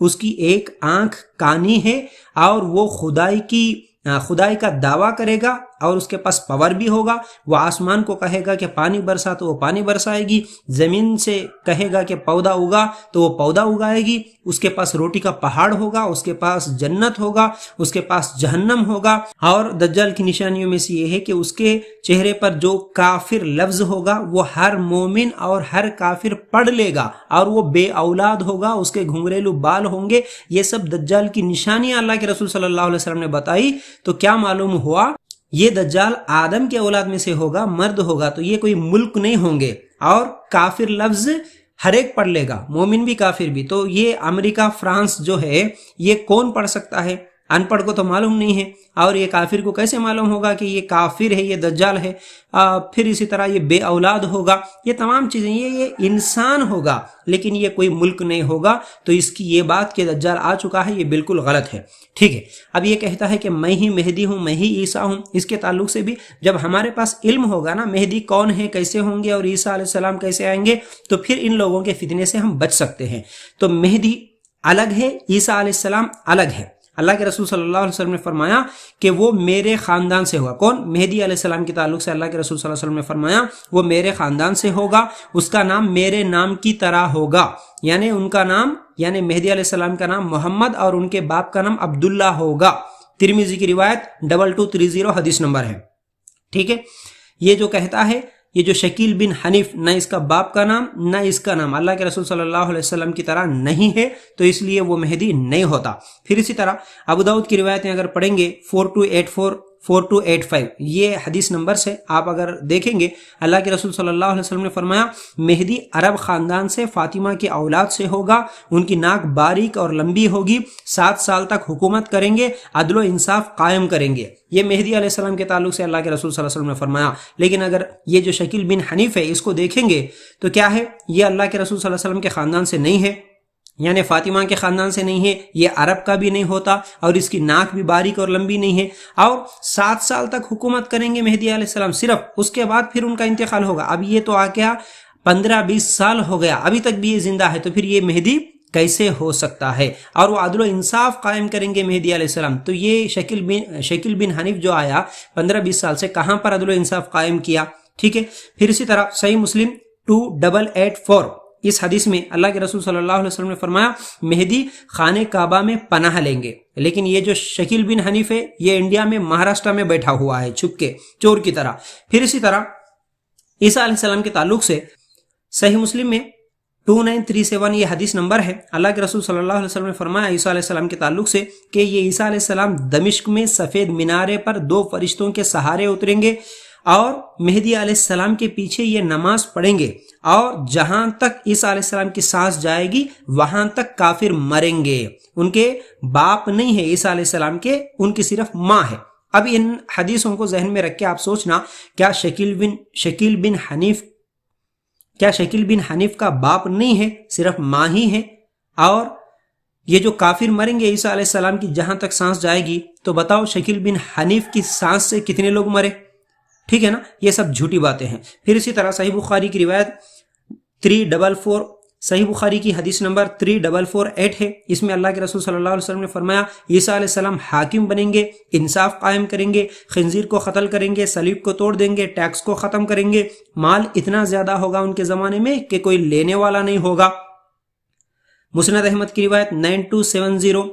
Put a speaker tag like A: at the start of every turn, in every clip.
A: اس کی ایک آنکھ کانی ہے اور وہ خدائی کا دعویٰ کرے گا اور اس کے پاس پاور بھی ہوگا. وہ آسمان کو کہے گا کہ پانی برسا تو وہ پانی برسائے گی، زمین سے کہے گا کہ پودا اگا تو وہ پودا اگائے گی. اس کے پاس روٹی کا پہاڑ ہوگا، اس کے پاس جنت ہوگا، اس کے پاس جہنم ہوگا. اور دجال کی نشانیوں میں سے یہ ہے کہ اس کے چہرے پر جو کافر لفظ ہوگا وہ ہر مومن اور ہر کافر پڑھ لے گا، اور وہ بے اولاد ہوگا، اس کے گھنگریلو بال ہوں گے. یہ سب دجال کی نشانیاں اللہ کے رسول صلی اللہ علیہ وسلم نے بتائی. تو کیا معلوم ہوا؟ یہ دجال آدم کے اولاد میں سے ہوگا، مرد ہوگا، تو یہ کوئی ملک نہیں ہوں گے. اور کافر لفظ ہر ایک پڑھ لے گا، مومن بھی کافر بھی. تو یہ امریکہ فرانس جو ہے یہ کون پڑھ سکتا ہے؟ ان پڑھ کو تو معلوم نہیں ہے، اور یہ کافر کو کیسے معلوم ہوگا کہ یہ کافر ہے، یہ دجال ہے؟ پھر اسی طرح یہ بے اولاد ہوگا. یہ تمام چیزیں یہ انسان ہوگا لیکن یہ کوئی ملک نہیں ہوگا. تو اس کی یہ بات کہ دجال آ چکا ہے یہ بالکل غلط ہے. ٹھیک ہے، اب یہ کہتا ہے کہ میں ہی مہدی ہوں، میں ہی عیسیٰ ہوں. اس کے تعلق سے بھی جب ہمارے پاس علم ہوگا نا مہدی کون ہے، کیسے ہوں گے، اور عیسیٰ علیہ السلام کیسے آئیں گے، تو پھر ان لوگوں کے فتنے سے ہم بچ سکتے ہیں. تو مہدی الگ ہے، عیسیٰ علیہ السلام الگ ہے. اللہ کے رسول صلی اللہ علیہ وسلم نے فرمایا کہ وہ میرے خاندان سے ہوگا. کون؟ مہدی علیہ السلام کے تعلق سے اللہ کے رسول صلی اللہ علیہ وسلم نے فرمایا وہ میرے خاندان سے ہوگا، اس کا نام میرے نام کی طرح ہوگا. یعنی ان کا نام، یعنی مہدی علیہ السلام کا نام محمد اور ان کے باپ کا نام عبداللہ ہوگا. ترمذی کی روایت 2230 حدیث نمبر ہے. ٹھیک ہے، یہ جو کہتا ہے، یہ جو شکیل بن حنیف، نہ اس کا باپ کا نام نہ اس کا نام اللہ کے رسول صلی اللہ علیہ وسلم کی طرح نہیں ہے، تو اس لیے وہ مہدی نہیں ہوتا. پھر اسی طرح ابو داؤد کی روایتیں اگر پڑھیں گے 4285 یہ حدیث نمبر سے آپ اگر دیکھیں گے، اللہ کے رسول صلی اللہ علیہ وسلم نے فرمایا مہدی عرب خاندان سے فاطمہ کی اولاد سے ہوگا، ان کی ناک باریک اور لمبی ہوگی، 7 سال تک حکومت کریں گے، عدل و انصاف قائم کریں گے. یہ مہدی علیہ السلام کے تعلق سے اللہ کے رسول صلی اللہ علیہ وسلم نے فرمایا. لیکن اگر یہ جو شکیل بن حنیف ہے اس کو دیکھیں گے تو کیا ہے؟ یہ اللہ کے رسول صلی اللہ علیہ وسلم کے خاندان سے نہیں ہے، یعنی فاطمہ کے خاندان سے نہیں ہے، یہ عرب کا بھی نہیں ہوتا، اور اس کی ناک بھی باریک اور لمبی نہیں ہے. اور 7 سال تک حکومت کریں گے مہدی علیہ السلام صرف، اس کے بعد پھر ان کا انتقال ہوگا. اب یہ تو آ گیا 15-20 سال ہو گیا، ابھی تک بھی یہ زندہ ہے، تو پھر یہ مہدی کیسے ہو سکتا ہے؟ اور وہ عدل و انصاف قائم کریں گے مہدی علیہ السلام. تو یہ شکیل بن حنیف جو آیا 15-20 سال سے، کہاں پر عدل و انصاف قائم کیا؟ ٹھیک ہے. پھر اسی طرح صحیح مسلم 2884 اس حدیث میں اللہ کے رسول صلی اللہ علیہ وسلم نے فرمایا مہدی خانہ کعبہ میں پناہ لیں گے. لیکن یہ جو شکیل بن حنیف ہے یہ انڈیا میں مہاراشٹر میں بیٹھا ہوا ہے چھپ کے، چور کی طرح. پھر اسی طرح عیسیٰ علیہ السلام کے تعلق سے صحیح مسلم میں 2937 یہ حدیث نمبر ہے. اللہ کے رسول صلی اللہ علیہ وسلم نے فرمایا عیسیٰ علیہ السلام کے تعلق سے کہ یہ عیسیٰ علیہ السلام دمشق میں سفید مینارے پر 2 فرشتوں کے سہارے اتریں گے، اور مہدی علیہ السلام کے پیچھے یہ نماز پڑھیں گے، اور جہاں تک عیسیٰ علیہ السلام کی سانس جائے گی وہاں تک کافر مریں گے. ان کے باپ نہیں ہے عیسیٰ علیہ السلام کے، ان کی صرف ماں ہے. اب ان حدیثوں کو ذہن میں رکھ کے آپ سوچنا، کیا شکیل بن حنیف کا باپ نہیں ہے، صرف ماں ہی ہے؟ اور یہ جو کافر مریں گے عیسیٰ علیہ السلام کی جہاں تک سانس جائے گی، تو بتاؤ شکیل بن حنیف کی سانس سے کتنے لوگ مرے؟ ٹھیک ہے نا، یہ سب جھوٹی باتیں ہیں. پھر اسی طرح صحیح بخاری کی روایت 344 صحیح بخاری کی حدیث نمبر 3448 ہے. اس میں اللہ کے رسول صلی اللہ علیہ وسلم نے فرمایا عیسیٰ علیہ السلام حاکم بنیں گے، انصاف قائم کریں گے، خنزیر کو قتل کریں گے، صلیب کو توڑ دیں گے، ٹیکس کو ختم کریں گے، مال اتنا زیادہ ہوگا ان کے زمانے میں کہ کوئی لینے والا نہیں ہوگا. مسند احمد کی روایت 9270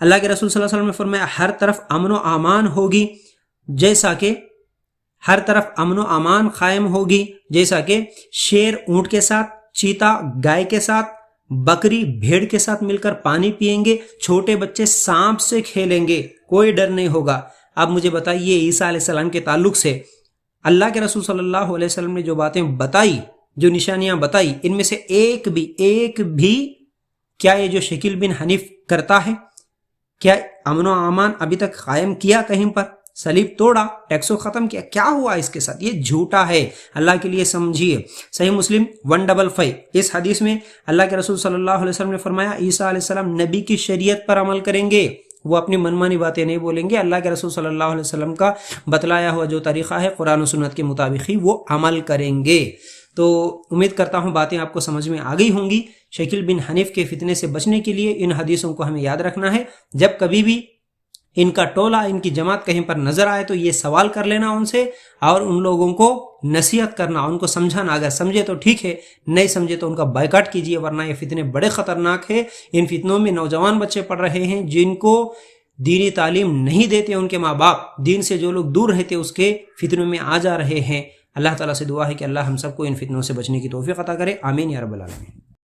A: اللہ کے رسول صلی اللہ علیہ وسلم نے فرمایا ہر طرف امن و امان ہوگی، جیسا کہ ہر طرف امن و امان قائم ہوگی، جیسا کہ شیر اونٹ کے ساتھ، چیتا گائے کے ساتھ، بکری بھیڑ کے ساتھ مل کر پانی پئیں گے، چھوٹے بچے سانپ سے کھیلیں گے، کوئی ڈر نہیں ہوگا. اب مجھے بتائیے عیسیٰ علیہ السلام کے تعلق سے اللہ کے رسول صلی اللہ علیہ وسلم نے جو باتیں بتائی، جو نشانیاں بتائی، ان میں سے ایک بھی کیا یہ جو شکیل بن حنیف کرتا ہے؟ کیا امن و امان ابھی تک قائم کیا کہیں پر؟ صلیب توڑا، ٹیکسو ختم کیا، کیا ہوا اس کے ساتھ؟ یہ جھوٹا ہے، اللہ کے لیے سمجھیے. صحیح مسلم 155 اس حدیث میں اللہ کے رسول صلی اللہ علیہ وسلم نے فرمایا عیسیٰ علیہ السلام نبی کی شریعت پر عمل کریں گے، وہ اپنی منمانی باتیں نہیں بولیں گے، اللہ کے رسول صلی اللہ علیہ وسلم کا بتلایا ہوا جو طریقہ ہے قرآن و سنت کے مطابق ہی وہ عمل کریں گے. تو امید کرتا ہوں باتیں آپ کو سمجھ میں آ گئی ہوں گی. شکیل بن حنیف کے فتنے سے بچنے کے لیے ان حدیثوں کو ہمیں یاد رکھنا ہے۔ جب کبھی بھی ان کا ٹولہ، ان کی جماعت کہیں پر نظر آئے تو یہ سوال کر لینا ان سے، اور ان لوگوں کو نصیحت کرنا، ان کو سمجھانا، اگر سمجھے تو ٹھیک ہے، نہیں سمجھے تو ان کا بائیکاٹ کیجیے، ورنہ یہ فتنے بڑے خطرناک ہیں۔ ان فتنوں میں نوجوان بچے پڑھ رہے ہیں جن کو دینی تعلیم نہیں دیتے ان کے ماں باپ، دین سے جو لوگ دور رہتے اس کے فتنوں میں آ جا رہے ہیں۔ اللہ تعالیٰ سے دعا ہے کہ اللہ ہم سب کو ان فتنوں سے بچنے کی توفیق عطا کرے، آمین یا رب العالمین۔